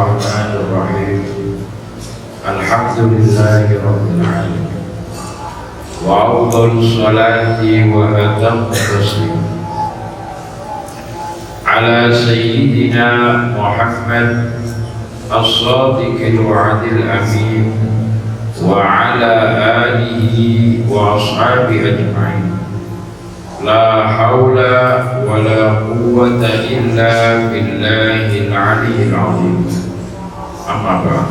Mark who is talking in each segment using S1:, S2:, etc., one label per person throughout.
S1: الرحمن الرحيم الحمد لله رب العالمين وأفضل الصلاة وأتم التسليم على سيدنا محمد الصادق الوعد الأمين وعلى آله وأصحابه أجمعين لا حول ولا قوة إلا بالله العلي العظيم أما بعد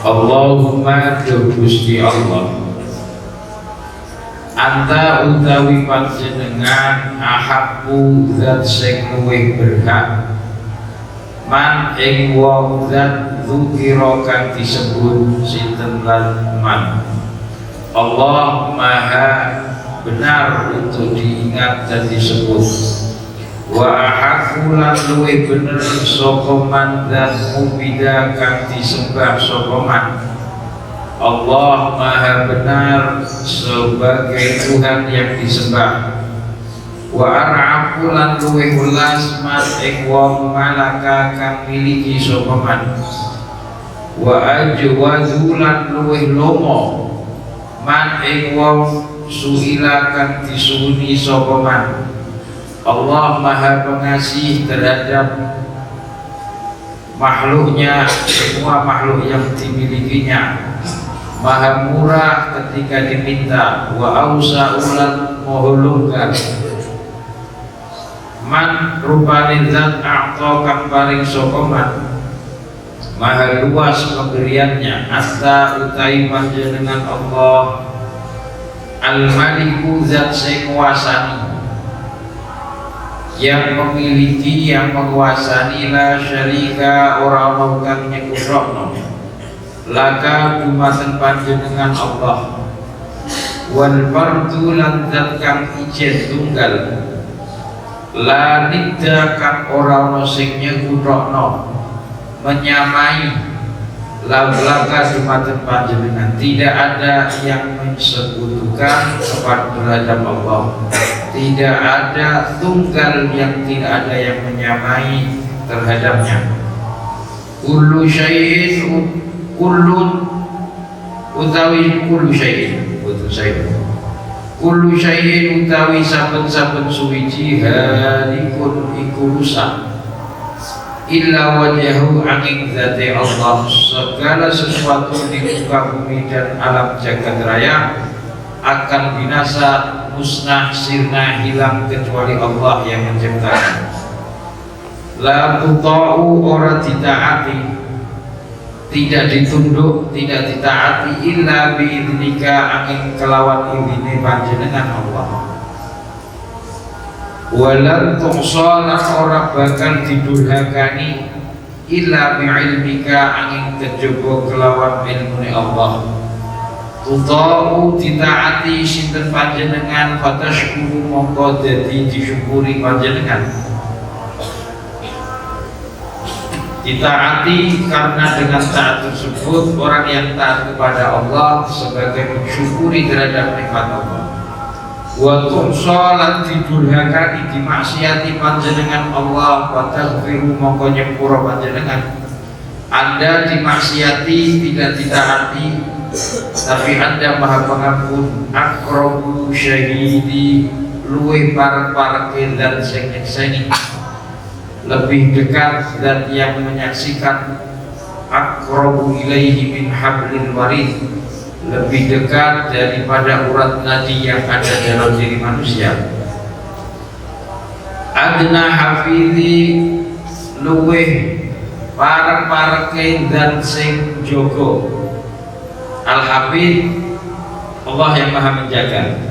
S1: Allahumma Gusti Allah anta utawi panjenengan ahabbu zat sing luwih berhak man ing wong zat dzukira kang disebut sinten lan man Allah maha benar untuk diingat dan disebut wa ahaku lan luwih bener sapa man dan mubida kang disembah sapa man Allah maha benar sebagai Tuhan yang disembah wa ar'afu lan luwih welas man ing wong malaka kang miliki sapa man wa ajwazu lan luwih lomo man ing wong suila kang disuwuni sapa man Allah maha pengasih terhadap makhluknya, semua makhluk yang dimilikinya, maha murah ketika diminta, wa ausa'ulan mohulungkan man rupani zat a'ta kang paring sapa man maha luas pemberiannya asta utai panjenengan Allah al-maliku zat sing kuasani yang memiliki yang menguasani la syarika ora ono kang nyekutokno laka dumateng panjenengan Allah wal fardu lan zat kang ijen tunggal la nidda kang ora ono sing nyekutokno menyamai laka dumateng panjenengan tidak ada yang mensekutukan kepada terhadap Allah tidak ada tunggal yang tidak ada yang menyamai terhadapnya kullu syai'in kullun utawi kullu syai'in kullu syai'in utawi saben-saben suwiji halikun iku rusak illa wajhahu angin zati Allah segala sesuatu di muka bumi dan alam jagat raya akan binasa musnah sirna hilang kecuali Allah yang menciptakan la tuta'u ora ditaati tidak ditunduk tidak ditaati illa biidnika angin kelawan idine panjenengan Allah walan tuqsala ora bakal didurhakani illa bi'ilmika angin kejaba kelawan ilmune Allah tuta'u ditaati sinten panjenengan fatashkuru mongko dadi disyukuri panjenengan ditaati karena dengan taat tersebut orang yang taat kepada Allah sebagai mensyukuri terhadap nikmat Allah wa tu'salan didurhakani dimaksiati panjenengan Allah wa taghfiru mongko nyepuro panjenengan Anda dimaksiati tidak ditaati tapi Anda maha pengampun akrabu syahidi luwih parek-pareke dan sengit-sengit lebih dekat dan yang menyaksikan akrabu ilaihi min hablil warid lebih dekat daripada urat nadi yang ada dalam diri manusia adna hafizi luwih parek-pareke dan sing jogo Al-Hafidh Allah yang maha menjaga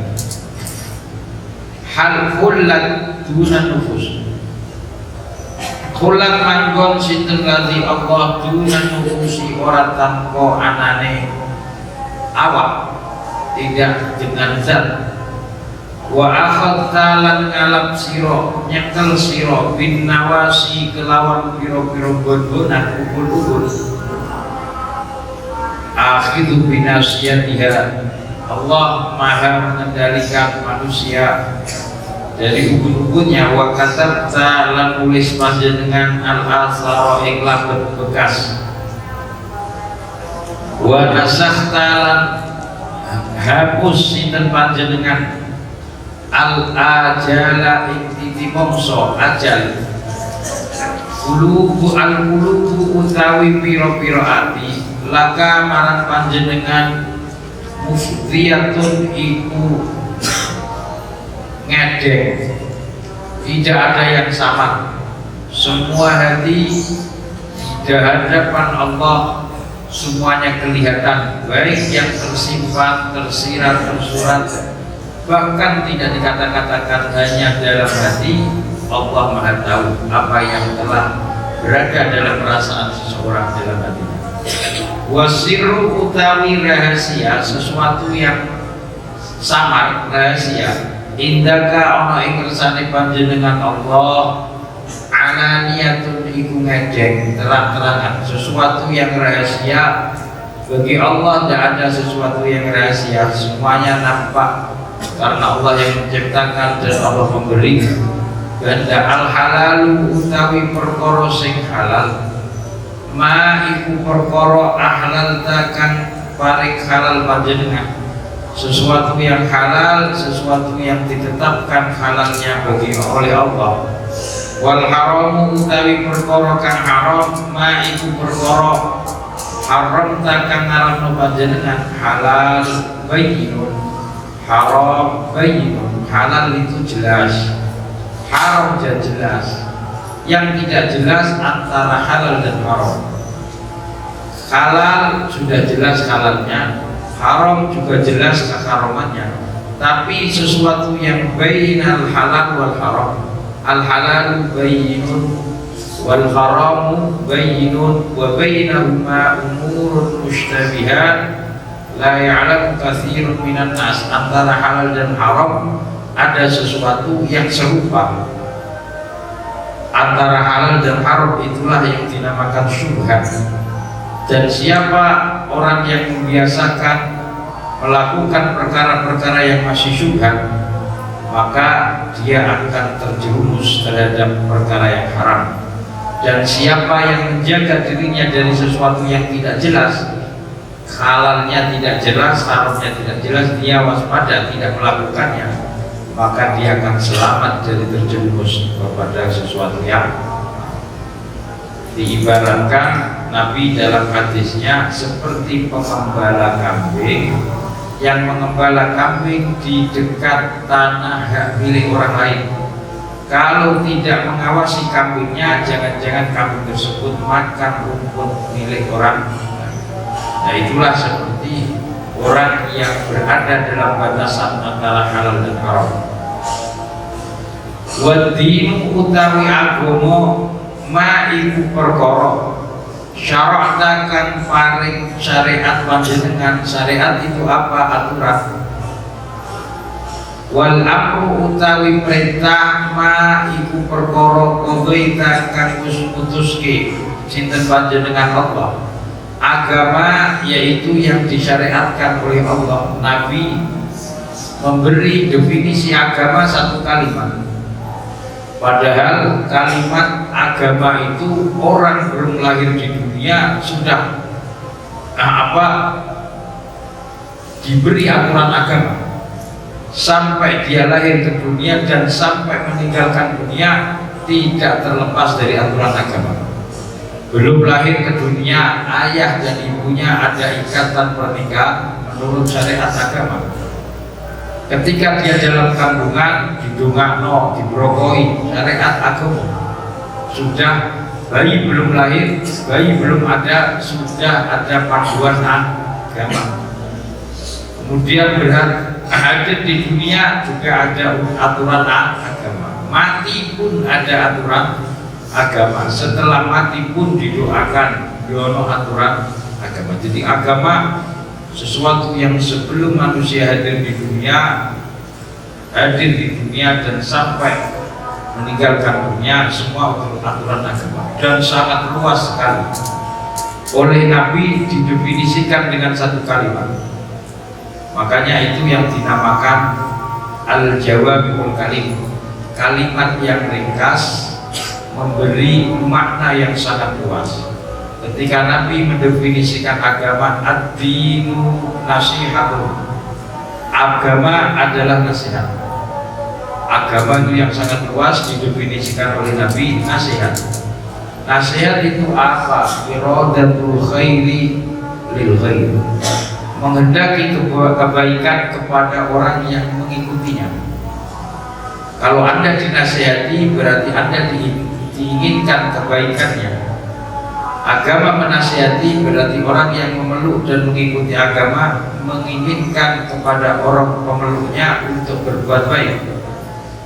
S1: hal khullat duna nufus khullat manggon sinten ladzi Allah duna nufusi ora tanpa anane awak tidak dengan zat wa akhadta lan ngalap sira nyekel sira bin nawasi kelawan pira-pira gondonan ukul-ukul akhidhu binasiyatiha Allah maha mengendalikan manusia dari ubun-ubunnya. Wa katabta lan nulis panjenengan al-athara ing labet bekas. Wa nasakhta lan hapus sinten panjenengan al-ajala ing titi mongso ajal. Kulubu al-kulubu utawi piro-piro ati laka marang panjenengan mufdiyatun iku ngedeng, tidak ada yang sama. Semua hati di hadapan Allah semuanya kelihatan, baik yang tersimpan, tersirat, tersurat, bahkan tidak dikata-katakan, hanya dalam hati. Allah Maha tahu apa yang telah berada dalam perasaan seseorang dalam hatinya. Wasirru utawi rahasia, sesuatu yang samar, rahasia. Indaka ono ing kersane panjenengan Allah, alaniyatun iku ngedeng, terang-terangan. Sesuatu yang rahasia bagi Allah tidak ada sesuatu yang rahasia, semuanya nampak karena Allah yang menciptakan dan Allah memberi. Ganda al-halalu utawi perkara sing halal, ma iku perkara ahlal takang paring halal panjenengan. Sesuatu yang halal, sesuatu yang ditetapkan halalnya bagi oleh Allah. Wal haramu utawi perkara kang haram, ma iku perkara haram takang ngaramno panjenengan. Halal bayyinun, haram bayyinun. Halal itu jelas, haram dan jelas. Yang tidak jelas antara halal dan haram. Halal sudah jelas halalnya, haram juga jelas keharamannya. Tapi sesuatu yang bainal halal wal haram, al halalu bayyinun wal haramu bayyinun wa bainahuma umurun mushtabihat la ya'lamu katsirun minan nas. Antara halal dan haram ada sesuatu yang serupa. Antara halal dan haram itulah yang dinamakan syubhat. Dan siapa orang yang membiasakan melakukan perkara-perkara yang masih syubhat, maka dia akan terjerumus terhadap perkara yang haram. Dan siapa yang menjaga dirinya dari sesuatu yang tidak jelas, halalnya tidak jelas, haramnya tidak jelas, dia waspada tidak melakukannya, maka dia akan selamat dari terjerumus kepada sesuatu yang diibaratkan Nabi dalam hadisnya seperti pengembala kambing yang mengembala kambing di dekat tanah hak milik orang lain. Kalau tidak mengawasi kambingnya, jangan-jangan kambing tersebut makan rumput milik orang. Nah, itulah seperti orang yang berada dalam batasan antara halal dan haram. Wadinu utawi agama ma iku perkara syara'takan paring syariat panjenengan. Syariat itu apa? Aturan. Wal amru utawi perintah ma iku perkara qadaita kang wis putuske sinten panjenengan Allah. Agama yaitu yang disyariatkan oleh Allah. Nabi memberi definisi agama satu kalimat. Padahal kalimat agama itu orang belum lahir di dunia sudah diberi aturan agama. Sampai dia lahir ke dunia dan sampai meninggalkan dunia tidak terlepas dari aturan agama. Belum lahir ke dunia, ayah dan ibunya ada ikatan pernikahan menurut syariat agama. Ketika dia dalam kandungan, didongakno, dibrokoi, syariat agama. Sudah bayi belum lahir, bayi belum ada, sudah ada panduan agama. Kemudian hadir di dunia juga ada aturan agama. Mati pun ada aturan agama. Setelah mati pun didoakan, dono aturan agama. Jadi agama sesuatu yang sebelum manusia hadir di dunia dan sampai meninggalkan dunia, semua aturan agama dan sangat luas sekali. Oleh Nabi didefinisikan dengan satu kalimat. Makanya itu yang dinamakan al-jawami'ul kalim, kalimat yang ringkas memberi makna yang sangat luas. Ketika Nabi mendefinisikan agama, ad-dinu nasihatun, agama adalah nasihat. Agama itu yang sangat luas didefinisikan oleh Nabi, nasihat. Nasihat itu apa? Iradatul khairi lil khair, menghendaki kebaikan kepada orang yang mengikutinya. Kalau Anda dinasihati berarti Anda diinginkan kebaikannya. Agama menasihati berarti orang yang memeluk dan mengikuti agama menginginkan kepada orang pemeluknya untuk berbuat baik.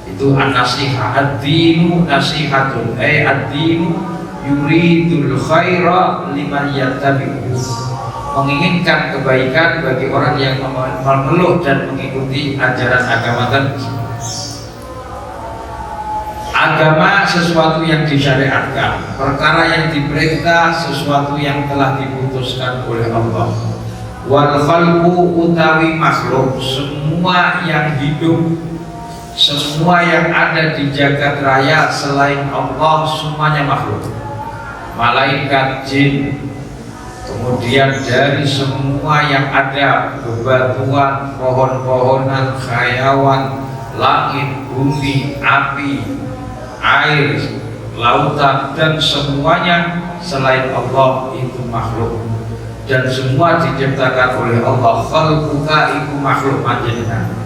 S1: Itu an-nasihah. Ad-dinu nasihatun, ad-dinu yuridul khaira liman yattabi'u, menginginkan kebaikan bagi orang yang memeluk dan mengikuti ajaran agama tersebut. Agama sesuatu yang disyariatkan, perkara yang diperintah, sesuatu yang telah diputuskan oleh Allah. Wal khalqu utawi makhluk, semua yang hidup, semua yang ada di jagat raya selain Allah semuanya makhluk. Malaikat, jin, kemudian dari semua yang ada, bebatuan, pohon-pohonan, hayawan, langit, bumi, api, air, lautan, dan semuanya selain Allah itu makhluk, dan semua diciptakan oleh Allah. Khalquka iku makhluk panjenengan,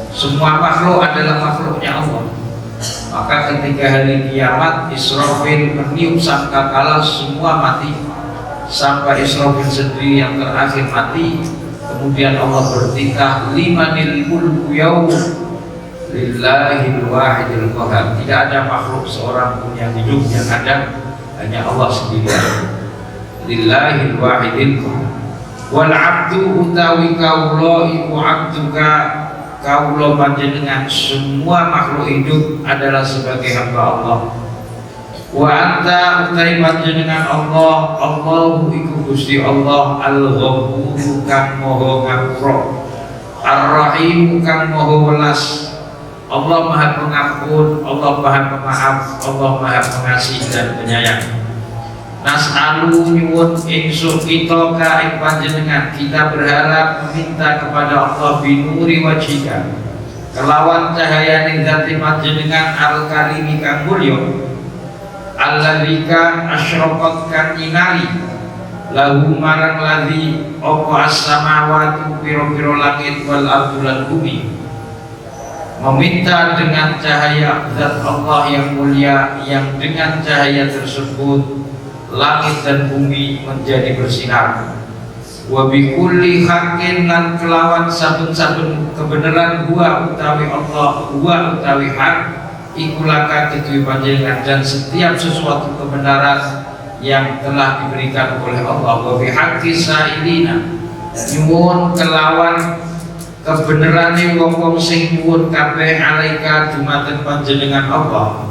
S1: semua makhluk adalah makhluknya Allah. Maka ketika hari kiamat Israfil meniup sangkakala, semua mati sampai Israfil sendiri yang terakhir mati. Kemudian Allah bertitah, limanil mulku yaum lillahil wahidil qahar. Tidak ada makhluk seorang pun yang hidup, yang ada hanya Allah sendirian. Lillahil wahidil qahar. Wal abdu utawi kaula iku abduka, kaula panjenengan, semua makhluk hidup adalah sebagai hamba Allah. Wa anta utai panjenengan Allah, Allahu iku Gusti Allah, al-Ghafur kang maha ngapura, ar-Rahim kang maha welas. Allah Maha Pengampun, Allah Maha Pemaaf, Allah Maha Pengasih dan Penyayang. Nas'alu nyuwun ingsun kita ka ing panjenengan, kita berharap meminta kepada Allah binuri wajhika, kelawan cahaya zati panjenengan al-karimi kang mulya, alladzika asyraqat kang nyinari, lahu marang ladzi apa as-samawati pira-pira langit wal ardu lan bumi. Meminta dengan cahaya zat Allah yang mulia, yang dengan cahaya tersebut langit dan bumi menjadi bersinar. Wa bi kulli haqqin lan kelawan saben-saben kebenaran huwa utawi Allah, huwa utawi hak iku laka kedue panjenengan, dan setiap sesuatu kebenaran yang telah diberikan oleh Allah. Wa bi haqqi sa'ilina, nyuwun kelawan kebenerane wong-wong sing nyuwun kabeh alaika dumateng panjenengan Allah,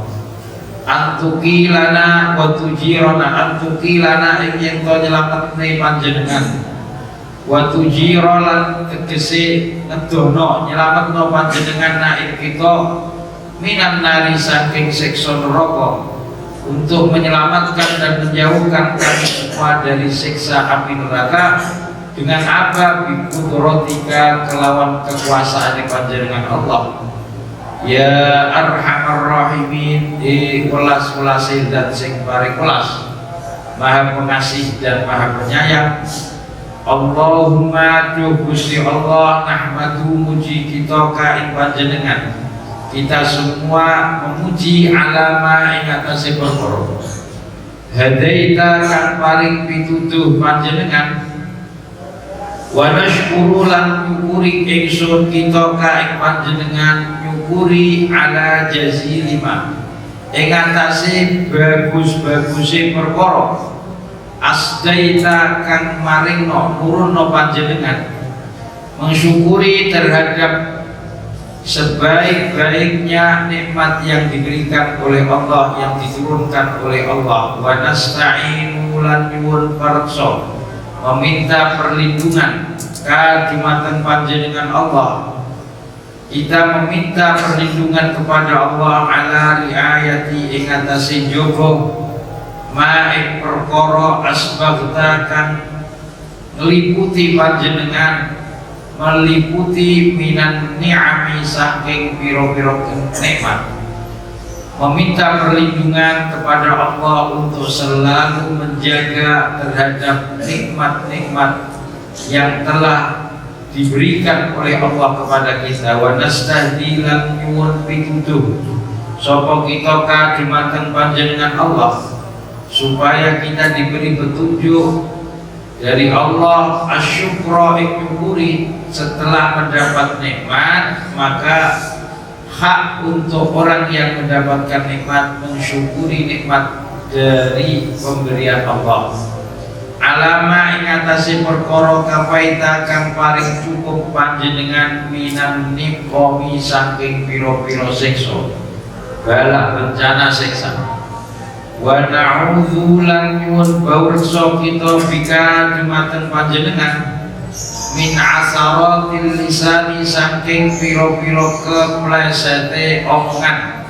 S1: antuki lana wa tujirana, antuki lana ing yen to nyelametne panjenengan, wa tujirolan tegese ngedono nyelametno panjenengan na ing kita minan nari saking siksa neraka, untuk menyelamatkan dan menjauhkan kami semua dari siksa api neraka. Dengan apa? Bikudratika, kelawan kekuasaan panjenengan Allah. Ya arhamar rahimin, welas-welas dan sing paring welas, Maha Pengasih dan Maha Penyayang. Allahumma tu Gusti Allah, nahmadu muji kita ka ing panjenengan, kita semua memuji alama ing atase perkara hadaita kang paring pituduh panjenengan. Wa nashkuru lan nyukuri ingsun kita ka ing panjenengan, nyukuri ala jazilima ing atase bagus-baguse perkara asdaita kang maringno nurunno panjenengan, mensyukuri terhadap sebaik-baiknya nikmat yang diberikan oleh Allah, yang diturunkan oleh Allah. Wa nasta'inu lan nyuwun parsa, meminta perlindungan ka dumateng panjenengan Allah, Kita meminta perlindungan kepada Allah ala riayati ing atase njogo maing perkara asbagta kang ngeliputi panjenengan, meliputi minan ni'ami saking piro-piro nikmat. Meminta perlindungan kepada Allah untuk selalu menjaga terhadap nikmat-nikmat yang telah diberikan oleh Allah kepada kita. Wa nastahdilan nyuwun pituduh sapa kita kadhemateng panjenengan Allah supaya kita diberi petunjuk dari Allah. Asyukra iknyukuri, setelah mendapat nikmat maka hak untuk orang yang mendapatkan nikmat mensyukuri nikmat dari pemberian Allah. Alama ing atase perkara kapaita kang paring cukup panjenengan minan niqami saking pira-pira siksa, bala bencana siksa. Wa na'udzu lan nyuwun bawreksa kita bika dumateng panjenengan min asaratil lisani saking pira-pira keplesete omongan,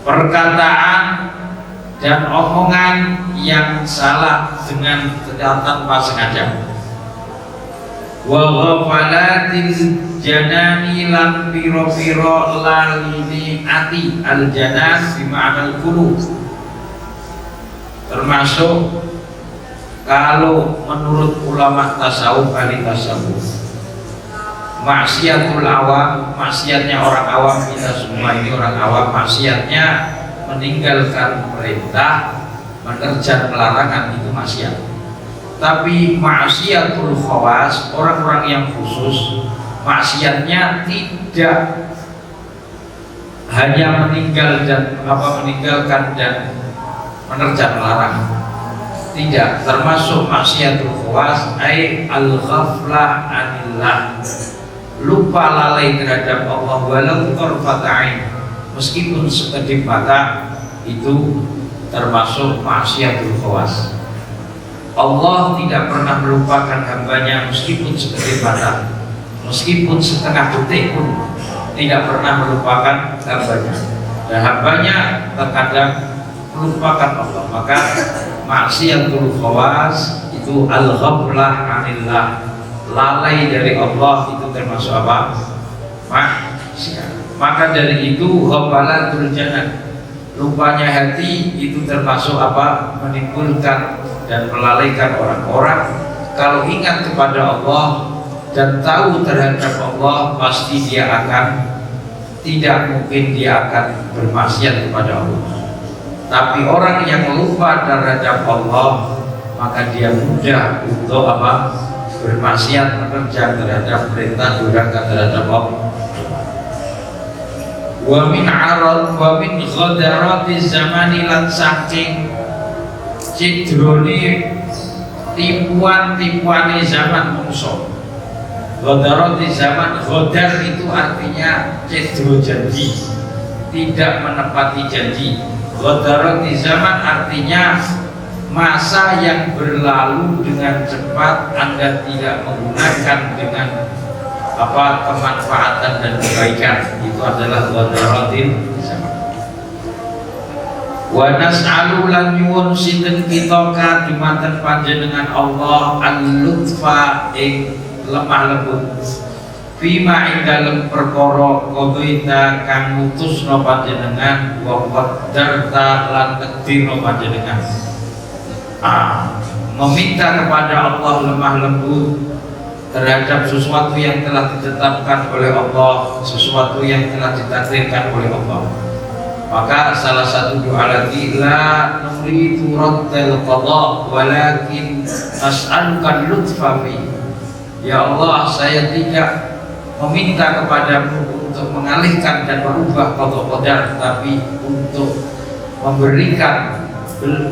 S1: perkataan dan omongan yang salah dengan tanpa sengaja. Wa ghafalatil janani lan pira-pira lalini ati, al janan bima'nal qulub, termasuk kalau menurut ulama tasawuf, ahli tasawuf, maksiatul awam, maksiatnya orang awam, kita semua ini orang awam, maksiatnya meninggalkan perintah, menerjang pelarangan, itu maksiat. Tapi maksiatul khawas, orang-orang yang khusus, maksiatnya tidak hanya meninggalkan dan menerjang pelarangan, tidak, termasuk maksiatul khawas ai al-ghaflah anillah, lupa lalai terhadap Allah walau tarfata ain, meskipun sekedip mata, itu termasuk maksiatul khawas. Allah tidak pernah melupakan hambanya meskipun sekedip mata, meskipun setengah detik pun tidak pernah melupakan hambanya, dan hambanya terkadang melupakan Allah. Maka maksiatul khawas itu al-ghaflah anillah, lalai dari Allah, itu termasuk apa? Maksiat. Maka dari itu ghafalatul janan, lupanya hati, itu termasuk apa? Menimbulkan dan melalaikan orang-orang. Kalau ingat kepada Allah dan tahu terhadap Allah, pasti dia akan, tidak mungkin dia akan bermaksiat kepada Allah. Tapi orang yang lupa terhadap Allah, maka dia mudah untuk apa? Bermaksiat, menerjang terhadap perintah, durhaka terhadap Allah. Wa min arad wa min ghadarati zamani, lan saking cidrone tipuan-tipuane zaman mungso. Ghadarati zaman, ghadar itu artinya cidro janji, tidak menepati janji. Ghadarati zaman artinya masa yang berlalu dengan cepat, Anda tidak menggunakan dengan apa kemanfaatan dan kebaikan, itu adalah ghadaratil zaman. Wa nas'alu lan nyuwun sinten kita kadhumateng panjenengan Allah al-lutfa ing lemah lembut fima ing dalem perkara qadaita kang mutusna panjenengan wa qaddarta lan takdirna panjenengan. Meminta kepada Allah lemah lembut terhadap sesuatu yang telah ditetapkan oleh Allah, sesuatu yang telah ditakdirkan oleh Allah. Maka salah satu doa lagi, la nuridu raddal qada walakin nas'aluka lutfa fi. Ya Allah, saya tidak meminta kepadamu untuk mengalihkan dan merubah qada qadar, tapi untuk memberikan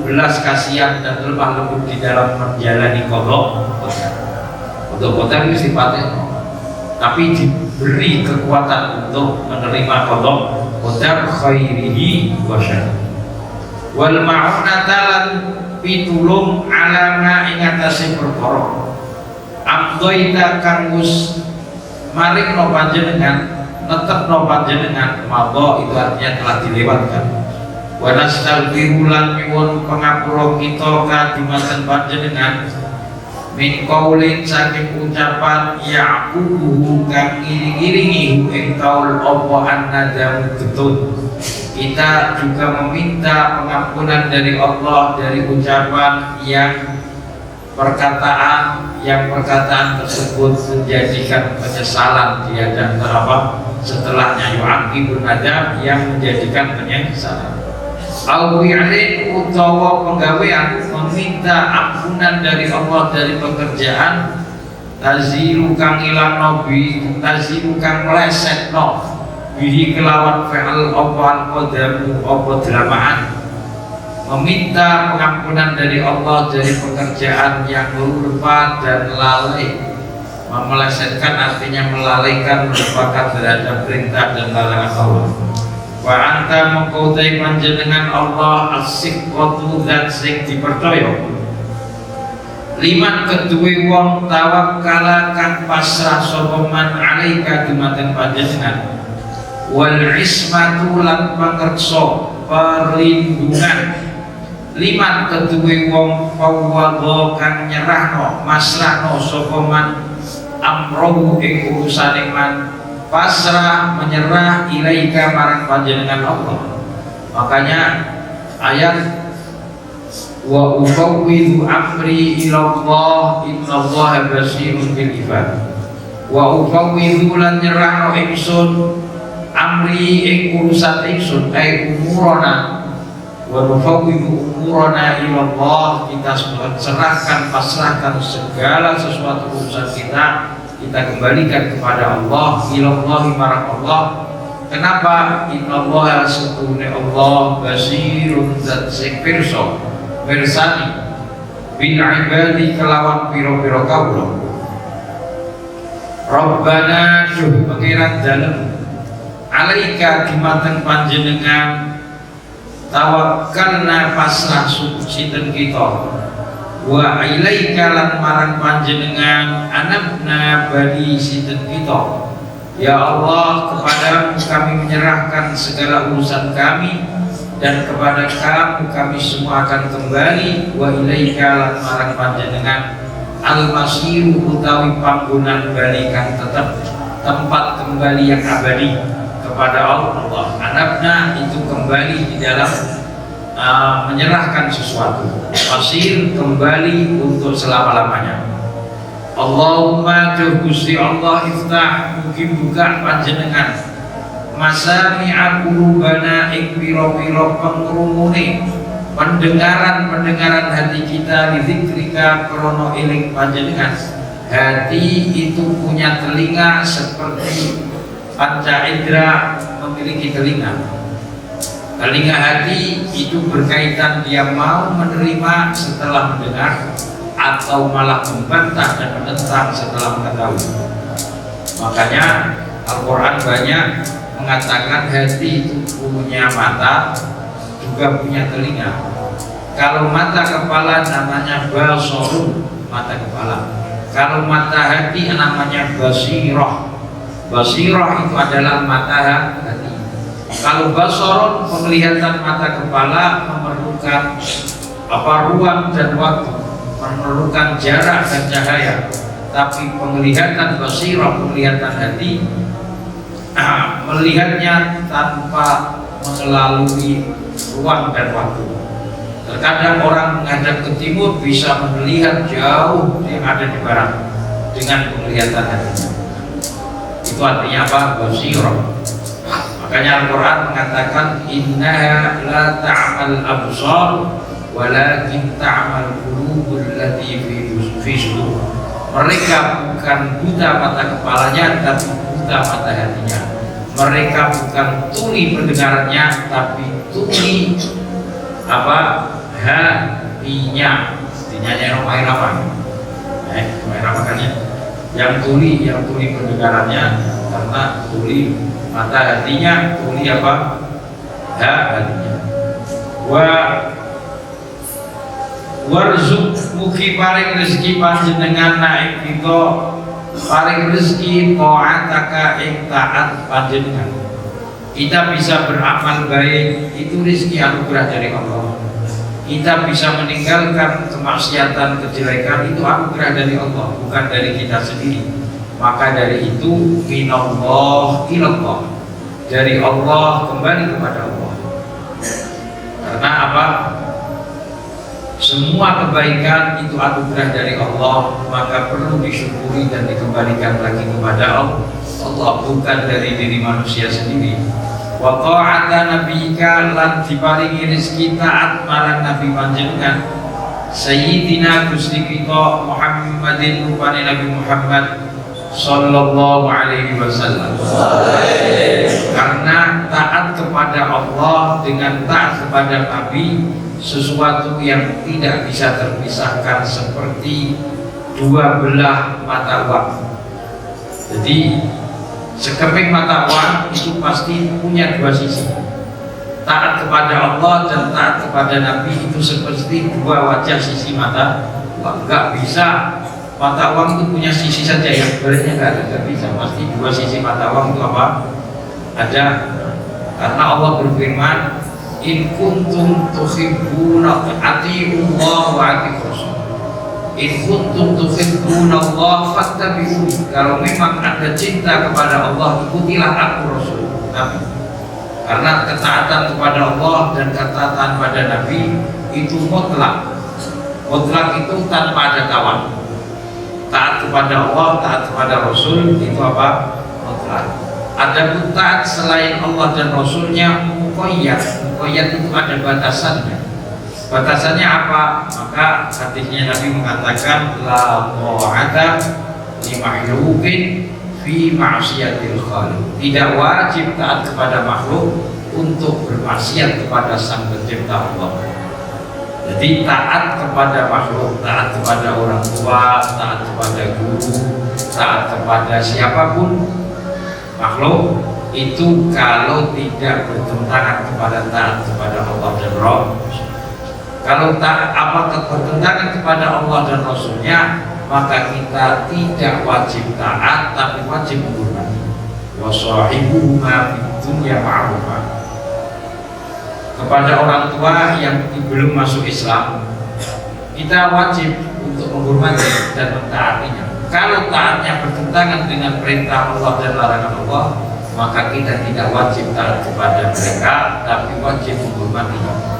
S1: belas kasihan dan lemah lembut di dalam menjalani qada qadar. Qada qadar itu sifatnya, tapi diberi kekuatan untuk menerima qada qadar khairihi wa syarrihi. Wal ma'unata lan pitulung alama ing atase perkara amdoita kang wis maring no panjenengan, netep no panjenengan, mabo itu artinya telah dilewatkan. Wa nastaghfiru lan nyuwun pangapura kita kadimatan panjenengan min qaulin saking ucapan ya'qubuhu kang iring-iringi ing kaul apa annadamu getun. Kita juga meminta pengampunan dari Allah dari ucapan yang perkataan tersebut menjadikan penyesalan dia dan terapa setelahnya yu'aqibun nadam yang menjadikan penyesalan. Al-wi'lin utawa penggawean meminta ampunan dari Allah dari pekerjaan tazilu kang ilang nobi tazilu kang melesetno bihi kelawan fa'al apa qadamu apa delamaan meminta pengampunan dari Allah dari pekerjaan yang lupa dan lalai. Memelesetkan artinya melalaikan, melupakan terhadap perintah dan larangan Allah. Wa anta mengkautai panjenengan Allah as-siqatu dan sing dipercaya. Liman kedue wong tawakkala kang pasrah sapa man alaika dumateng panjenengan. Wal ismatu lan pangreksa perlindungan. Liman kedue wong fawwadha kang nyerahno masrahno sapa man amrohu ing urusane man pasrah menyerah ilaika marang panjenengan Allah. Makanya ayat wa ufawwidu amri ila Allah innallaha basirun bil ibad. Wa ufawwidu lan nyerahno ingsun amri ing urusan ingsun ai umurana wa nufawwidu umurana ila Allah. Kita serahkan pasrahkan segala sesuatu urusan kita kembalikan kepada Allah, ilallahi marang Allah. Kenapa? Innallaha sesungguhnya Allah basirun zat sing pirsa mirsani bil ibadi kelawan pira-pira kawula. Rabbana duh pangeran dalem alaika dimateng panjenengan tawakkalna pasrah sinten kita wa ilaika lan marang panjenengan anabna bani sinten kita. Ya Allah, kepadamu kami menyerahkan segala urusan kami dan kepada kamu kami semua akan kembali. Wa ilaika lan marang panjenengan al-masiru utawi panggonan balikan tetap tempat kembali yang abadi kepada Allah. Anabna itu kembali di dalam menyerahkan sesuatu. Masir kembali untuk selama-lamanya. Allahumma Gusti Allah iftah mugi buka panjenengan masami'a qulubana ing pira-pira pengrungune pendengaran hati kita lidzikrika krana eling panjenengan. Hati itu punya telinga seperti panca indera memiliki telinga. Telinga hati itu berkaitan dia mau menerima setelah mendengar atau malah membantah dan menentang setelah mengetahui. Makanya Al-Quran banyak mengatakan hati itu punya mata juga punya telinga. Kalau mata kepala namanya basarun, mata kepala. Kalau mata hati namanya basirah. Basirah itu adalah mata hati. Kalau basarun penglihatan mata kepala memerlukan ruang dan waktu, memerlukan jarak dan cahaya. Tapi penglihatan basirah, penglihatan hati, melihatnya tanpa melalui ruang dan waktu. Terkadang orang menghadap ke timur bisa melihat jauh yang ada di barat dengan penglihatan hatinya. Itu artinya apa? Basirah. Makanya Al-Quran mengatakan innaha la ta'mal absar walakin ta'mal qulubul lati fi sudur. Mereka bukan buta mata kepalanya tapi buta mata hatinya. Mereka bukan tuli pendengarannya tapi tuli hatinya. Hatinya Romai Ramakannya yang tuli pendengarannya karena tuli mata hatinya, tuli hatinya. Warzuk mugi paring rezeki panjenengan naik kita paring rezeki ta'ataka ing taat panjenengan. Kita bisa beramal baik, itu rezeki anugerah dari Allah. Kita bisa meninggalkan kemaksiatan, kejelekan, itu anugerah dari Allah, bukan dari kita sendiri. Maka dari itu minallah ilallah, dari Allah kembali kepada Allah. Karena apa? Semua kebaikan itu anugerah dari Allah, maka perlu disyukuri dan dikembalikan lagi kepada Allah, bukan dari diri manusia sendiri. Wa ta'ata nabiyika lan diparingi rezeki taat marang Nabi panjenengan Sayyidina Gusti kita Muhammadin rupane Nabi Muhammad sallallahu alaihi wasallam. Karena taat kepada Allah dengan taat kepada Nabi sesuatu yang tidak bisa terpisahkan, seperti dua belah mata uang. Jadi sekeping mata uang itu pasti punya dua sisi. Taat kepada Allah dan taat kepada Nabi itu seperti dua wajah sisi mata uang. Enggak bisa mata uang itu punya sisi saja, yang sebenarnya enggak bisa. Pasti dua sisi mata uang itu apa? Ada. Karena Allah berfirman, in kuntum tuhibbuna ati'ullah wa ati'ur rasul. In kuntum tuhibbuna Allah fattabi'uni. Kalau memang Anda cinta kepada Allah, ikutilah aku Rasul Nabi. Karena ketaatan kepada Allah dan ketaatan pada Nabi itu mutlak. Mutlak itu tanpa ada tawar. Taat kepada Allah, taat kepada Rasul itu apa? Mutlak. Ada taat selain Allah dan Rasulnya muqayyad. Muqayyad itu ada batasannya. Batasannya apa? Maka hadisnya Nabi mengatakan la ta'ata li makhluqin fi ma'siyatil khaliq. Tidak wajib taat kepada makhluk untuk bermaksiat kepada Sang Pencipta Allah. Jadi taat kepada makhluk, taat kepada orang tua, taat kepada guru, taat kepada siapapun makhluk itu kalau tidak bertentangan kepada taat kepada Allah dan Rasul. Kalau tak bertentangan kepada Allah dan Rasulnya, maka kita tidak wajib taat, tapi wajib menghormati. Wa sahibuhuma fid dunya ma'rufah. Kepada orang tua yang belum masuk Islam, kita wajib untuk menghormati dan mentaatinya. Kalau taatnya bertentangan dengan perintah Allah dan larangan Allah, maka kita tidak wajib taat kepada mereka, tapi wajib menghormatinya.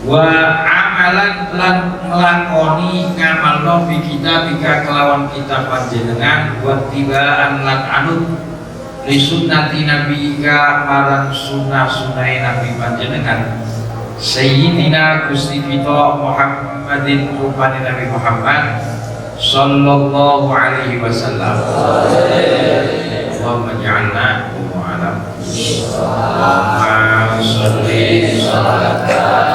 S1: Wa amalan lan nglakoni ngamalno bi kita bika kelawan kita panjenengan wa tibaan lan anut li sunnati nabiyika marang sunah-sunai Nabi panjenengan Sayyidina Gusti kita Muhammadin rupane Nabi Muhammad sallallahu alaihi wasallam. Allahumma ja'alna wa ala Allahumma sholli salatan